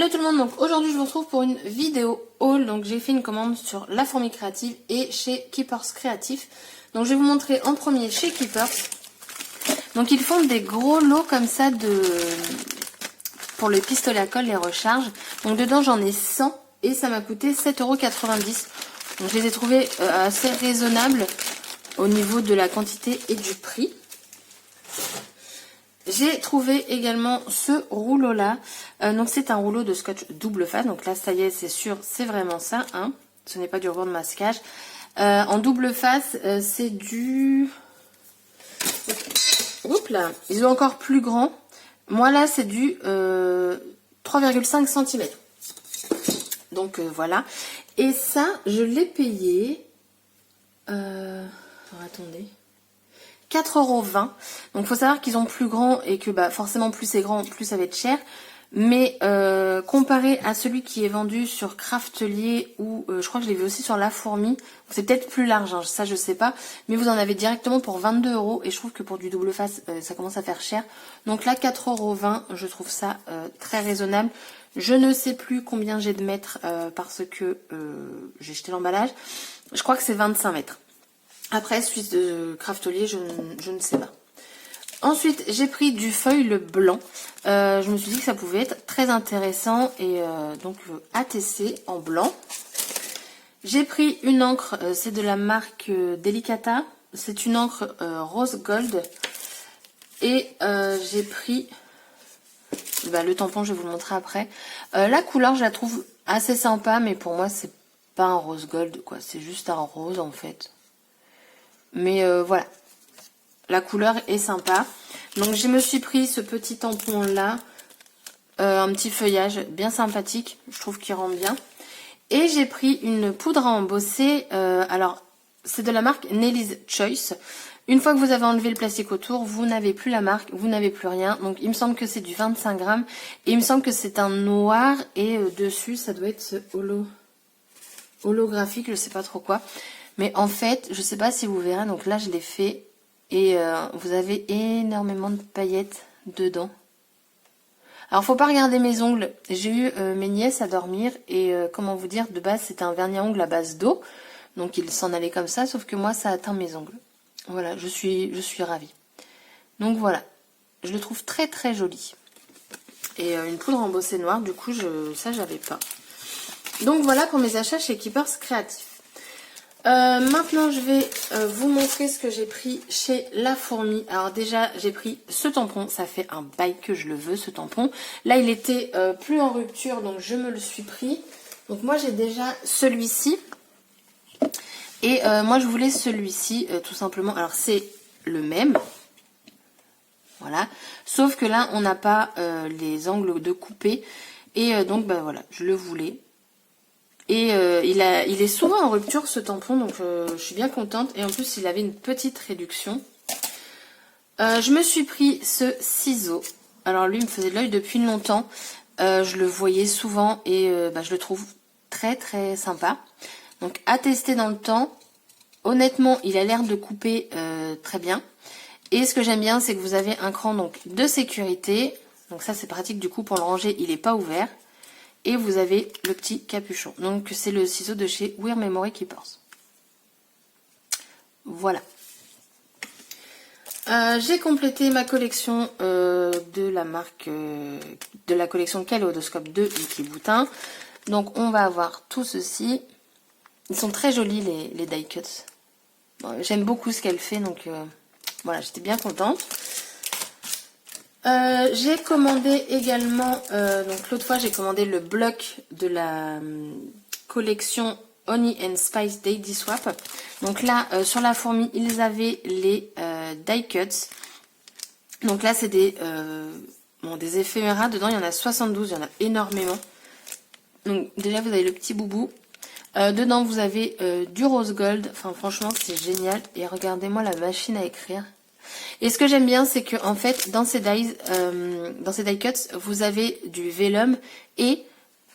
Hello tout le monde, donc aujourd'hui je vous retrouve pour une vidéo haul. Donc j'ai fait une commande sur La Fourmi Créative et chez Keepers Créatif. Donc je vais vous montrer en premier chez Keepers. Donc ils font des gros lots comme ça pour le pistolet à colle, les recharges. Donc dedans j'en ai 100 et ça m'a coûté 7,90 €. Donc je les ai trouvés assez raisonnables au niveau de la quantité et du prix. J'ai trouvé également ce rouleau là, donc c'est un rouleau de scotch double face, donc là ça y est c'est sûr, c'est vraiment ça, hein. Ce n'est pas du ruban de masquage. En double face c'est du... Oups là, ils ont encore plus grand, moi là c'est du 3,5 cm. Donc voilà, et ça je l'ai payé, alors attendez... 4,20 €. Donc faut savoir qu'ils ont plus grand et que bah forcément plus c'est grand, plus ça va être cher. Mais comparé à celui qui est vendu sur Craftelier ou je crois que je l'ai vu aussi sur La Fourmi, c'est peut-être plus large, hein, ça je sais pas. Mais vous en avez directement pour 22 € et je trouve que pour du double face ça commence à faire cher. Donc là 4,20 €, je trouve ça très raisonnable. Je ne sais plus combien j'ai de mètres parce que j'ai jeté l'emballage. Je crois que c'est 25 mètres. Après, Suisse de Craftelier, je ne sais pas. Ensuite, j'ai pris du feuille blanc. Je me suis dit que ça pouvait être très intéressant et donc ATC en blanc. J'ai pris une encre, c'est de la marque Delicata. C'est une encre rose gold. Et j'ai pris le tampon, je vais vous le montrer après. La couleur, je la trouve assez sympa, mais pour moi, c'est pas un rose gold, quoi. C'est juste un rose en fait. Mais voilà, la couleur est sympa. Donc je me suis pris ce petit tampon là, un petit feuillage bien sympathique, je trouve qu'il rend bien. Et j'ai pris une poudre à embosser, alors c'est de la marque Nelly's Choice. Une fois que vous avez enlevé le plastique autour, vous n'avez plus la marque, vous n'avez plus rien. Donc il me semble que c'est du 25 grammes et il me semble que c'est un noir et dessus ça doit être ce holographique, je sais pas trop quoi. Mais en fait, je sais pas si vous verrez, donc là je l'ai fait et vous avez énormément de paillettes dedans. Alors faut pas regarder mes ongles, j'ai eu mes nièces à dormir et comment vous dire, de base c'était un vernis à ongles à base d'eau, donc il s'en allait comme ça, sauf que moi ça atteint mes ongles. Voilà, je suis ravie. Donc voilà, je le trouve très très joli. Et une poudre embossée noire, du coup ça j'avais pas. Donc voilà pour mes achats chez Keepers Créatif. Maintenant je vais vous montrer ce que j'ai pris chez La Fourmi. Alors déjà j'ai pris ce tampon, ça fait un bail que je le veux ce tampon. Là il était plus en rupture donc je me le suis pris. Donc moi j'ai déjà celui-ci. Et moi je voulais celui-ci tout simplement. Alors c'est le même. Voilà. Sauf que là on n'a pas les angles de coupé. Et donc bah voilà, je le voulais. Et il est souvent en rupture ce tampon, donc je suis bien contente. Et en plus, il avait une petite réduction. Je me suis pris ce ciseau. Alors lui, il me faisait de l'œil depuis longtemps. Je le voyais souvent et je le trouve très très sympa. Donc à tester dans le temps. Honnêtement, il a l'air de couper très bien. Et ce que j'aime bien, c'est que vous avez un cran donc, de sécurité. Donc ça, c'est pratique du coup pour le ranger, il n'est pas ouvert. Et vous avez le petit capuchon. Donc c'est le ciseau de chez Wear Memory Keepers. Voilà. J'ai complété ma collection de la marque de la collection Kaléidoscope de Vicky Boutin. Donc on va avoir tout ceci. Ils sont très jolis les die cuts. Bon, j'aime beaucoup ce qu'elle fait, donc voilà, j'étais bien contente. J'ai commandé également, donc l'autre fois j'ai commandé le bloc de la collection Honey and Spice Daily Swap. Donc là, sur La Fourmi, ils avaient les die cuts. Donc là, c'est des éphéméras. Dedans, il y en a 72, il y en a énormément. Donc déjà, vous avez le petit boubou. Dedans, vous avez du rose gold. Enfin, franchement, c'est génial. Et regardez-moi la machine à écrire. Et ce que j'aime bien, c'est que en fait, dans ces die cuts, vous avez du vellum et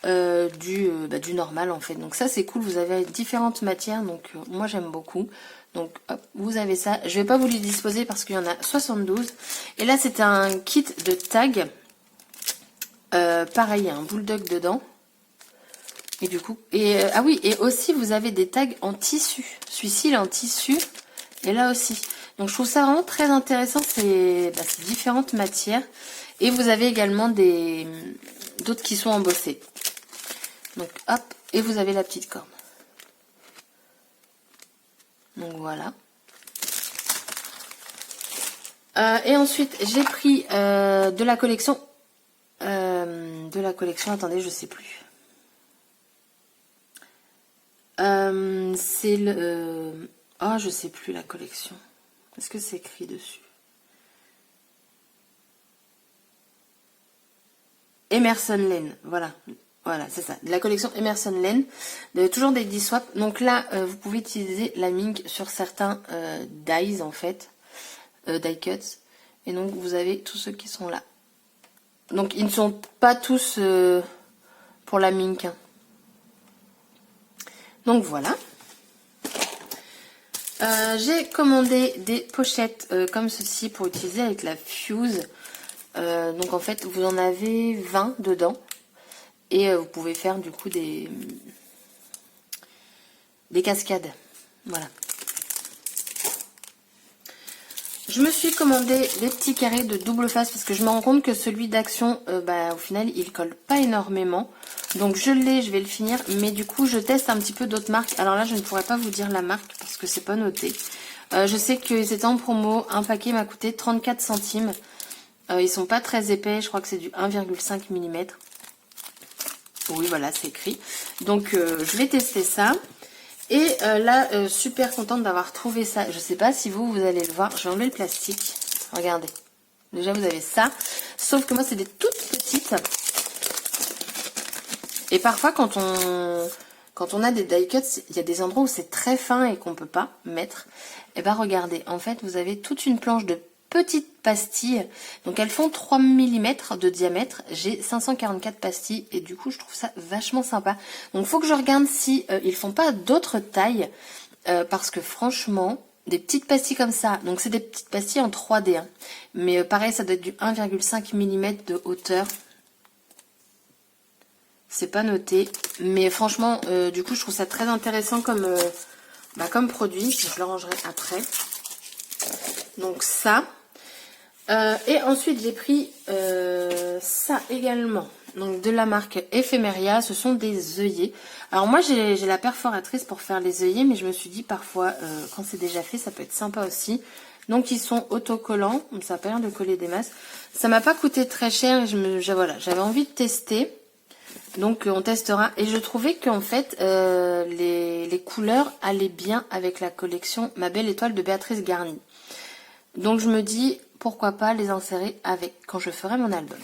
du normal en fait. Donc ça, c'est cool. Vous avez différentes matières. Donc moi, j'aime beaucoup. Donc hop, vous avez ça. Je vais pas vous les disposer parce qu'il y en a 72. Et là, c'est un kit de tags. pareil, il y a un bulldog dedans. Et du coup, ah oui, et aussi vous avez des tags en tissu. Celui-ci il est en tissu, et là aussi. Donc je trouve ça vraiment très intéressant, c'est différentes matières. Et vous avez également d'autres qui sont embossés. Donc hop, et vous avez la petite corne. Donc voilà. Et ensuite j'ai pris de la collection, attendez, je sais plus. C'est le... oh, je sais plus la collection. Est-ce que c'est écrit dessus? Emerson Lane, voilà. Voilà, c'est ça. De la collection Emerson Lane. Toujours des die swap. Donc là, vous pouvez utiliser la mink sur certains dies, en fait. Die cuts. Et donc, vous avez tous ceux qui sont là. Donc, ils ne sont pas tous pour la mink. Hein. Donc, voilà. J'ai commandé des pochettes comme ceci pour utiliser avec la Fuse. Donc, en fait, vous en avez 20 dedans. Et vous pouvez faire du coup des cascades. Voilà. Je me suis commandé des petits carrés de double face parce que je me rends compte que celui d'Action, au final, il colle pas énormément. Donc je l'ai, je vais le finir. Mais du coup, je teste un petit peu d'autres marques. Alors là, je ne pourrais pas vous dire la marque parce que c'est pas noté. Je sais que c'était en promo. Un paquet m'a coûté 34 centimes. Ils sont pas très épais. Je crois que c'est du 1,5 mm. Oui, voilà, c'est écrit. Donc, je vais tester ça. Et là, super contente d'avoir trouvé ça. Je sais pas si vous allez le voir. Je vais enlever le plastique. Regardez. Déjà, vous avez ça. Sauf que moi, c'est des toutes petites. Et parfois, quand on a des die cuts, il y a des endroits où c'est très fin et qu'on peut pas mettre. Et ben, regardez. En fait, vous avez toute une planche de petites pastilles, donc elles font 3 mm de diamètre. J'ai 544 pastilles et du coup je trouve ça vachement sympa. Donc faut que je regarde si ils font pas d'autres tailles parce que franchement des petites pastilles comme ça, donc c'est des petites pastilles en 3D hein. Mais pareil ça doit être du 1,5 mm de hauteur. C'est pas noté, mais franchement du coup je trouve ça très intéressant comme produit. Je le rangerai après. Donc ça. Et ensuite j'ai pris ça également, donc de la marque Ephemeria. Ce sont des œillets. Alors moi j'ai la perforatrice pour faire les œillets, mais je me suis dit parfois quand c'est déjà fait ça peut être sympa aussi. Donc ils sont autocollants, ça n'a pas l'air de coller des masses. Ça m'a pas coûté très cher et voilà, j'avais envie de tester. Donc on testera. Et je trouvais qu'en fait les couleurs allaient bien avec la collection Ma Belle Étoile de Béatrice Garni. Donc je me dis pourquoi pas les insérer avec quand je ferai mon album.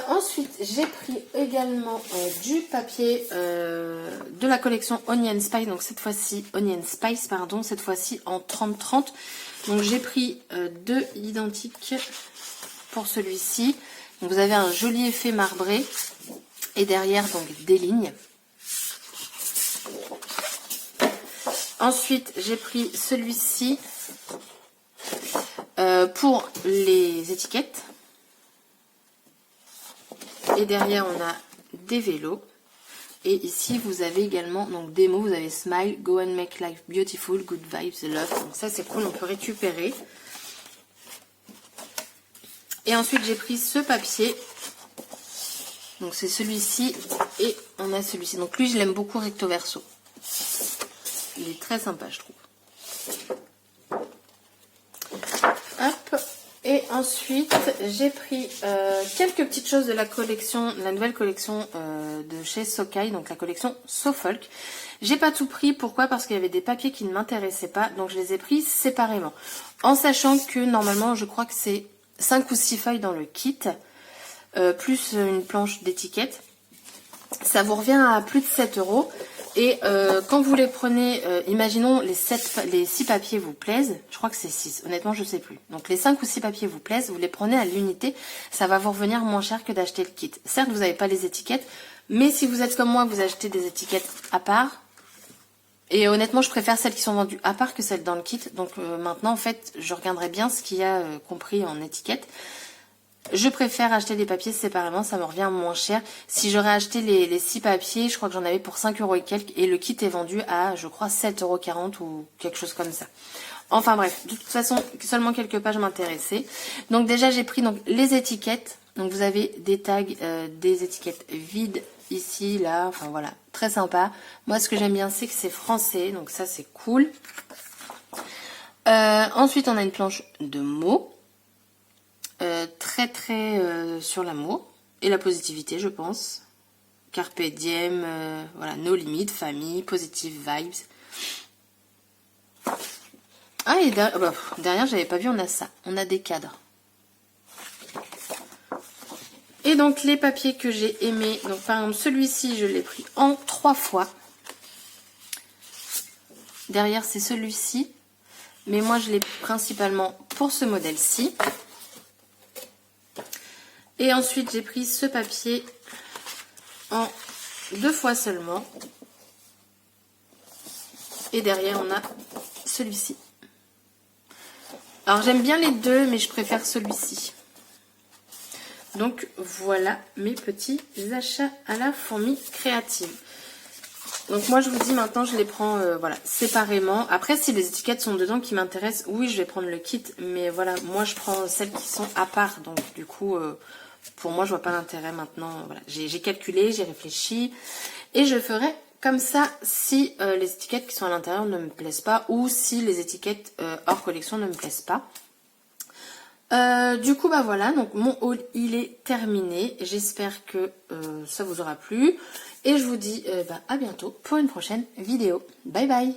Ensuite j'ai pris également du papier de la collection Onion Spice. Donc cette fois-ci cette fois-ci en 30-30. Donc j'ai pris deux identiques pour celui-ci. Donc vous avez un joli effet marbré et derrière donc des lignes. Ensuite, j'ai pris celui-ci pour les étiquettes. Et derrière, on a des vélos. Et ici, vous avez également donc des mots. Vous avez Smile, Go and Make Life Beautiful, Good Vibes, Love. Donc ça, c'est cool, on peut récupérer. Et ensuite, j'ai pris ce papier. Donc c'est celui-ci et on a celui-ci. Donc lui, je l'aime beaucoup recto verso. Il est très sympa, je trouve. Hop. Et ensuite, j'ai pris quelques petites choses de la collection, la nouvelle collection de chez Socai, donc la collection SoFolk. J'ai pas tout pris, pourquoi? Parce qu'il y avait des papiers qui ne m'intéressaient pas, donc je les ai pris séparément. En sachant que normalement, je crois que c'est 5 ou 6 feuilles dans le kit, plus une planche d'étiquette. Ça vous revient à plus de 7 €. Et quand vous les prenez, imaginons les 6 papiers vous plaisent, je crois que c'est 6, honnêtement je sais plus. Donc les 5 ou 6 papiers vous plaisent, vous les prenez à l'unité, ça va vous revenir moins cher que d'acheter le kit. Certes vous n'avez pas les étiquettes, mais si vous êtes comme moi, vous achetez des étiquettes à part. Et honnêtement je préfère celles qui sont vendues à part que celles dans le kit. Donc maintenant en fait je regarderai bien ce qu'il y a compris en étiquette. Je préfère acheter des papiers séparément, ça me revient moins cher. Si j'aurais acheté les 6 papiers, je crois que j'en avais pour 5 € et quelques. Et le kit est vendu à, je crois, 7,40 € ou quelque chose comme ça. Enfin bref, de toute façon, seulement quelques pages m'intéressaient. Donc déjà, j'ai pris donc les étiquettes. Donc vous avez des tags, des étiquettes vides ici, là. Enfin voilà, très sympa. Moi, ce que j'aime bien, c'est que c'est français. Donc ça, c'est cool. Ensuite, on a une planche de mots. Très sur l'amour et la positivité, je pense. Carpe diem, voilà, no limit, famille, positive vibes. Ah, et derrière, j'avais pas vu, on a ça. On a des cadres. Et donc, les papiers que j'ai aimés. Donc, par exemple, celui-ci, je l'ai pris en 3 fois. Derrière, c'est celui-ci. Mais moi, je l'ai principalement pour ce modèle-ci. Et ensuite, j'ai pris ce papier en 2 fois seulement. Et derrière, on a celui-ci. Alors, j'aime bien les deux, mais je préfère celui-ci. Donc, voilà mes petits achats à la fourmi créative. Donc, moi, je vous dis maintenant, je les prends voilà, séparément. Après, si les étiquettes sont dedans qui m'intéressent, oui, je vais prendre le kit. Mais voilà, moi, je prends celles qui sont à part. Donc, du coup... pour moi, je vois pas l'intérêt maintenant. Voilà. J'ai calculé, j'ai réfléchi. Et je ferai comme ça si les étiquettes qui sont à l'intérieur ne me plaisent pas. Ou si les étiquettes hors collection ne me plaisent pas. Du coup, bah voilà. Donc, mon haul, il est terminé. J'espère que ça vous aura plu. Et je vous dis à bientôt pour une prochaine vidéo. Bye bye!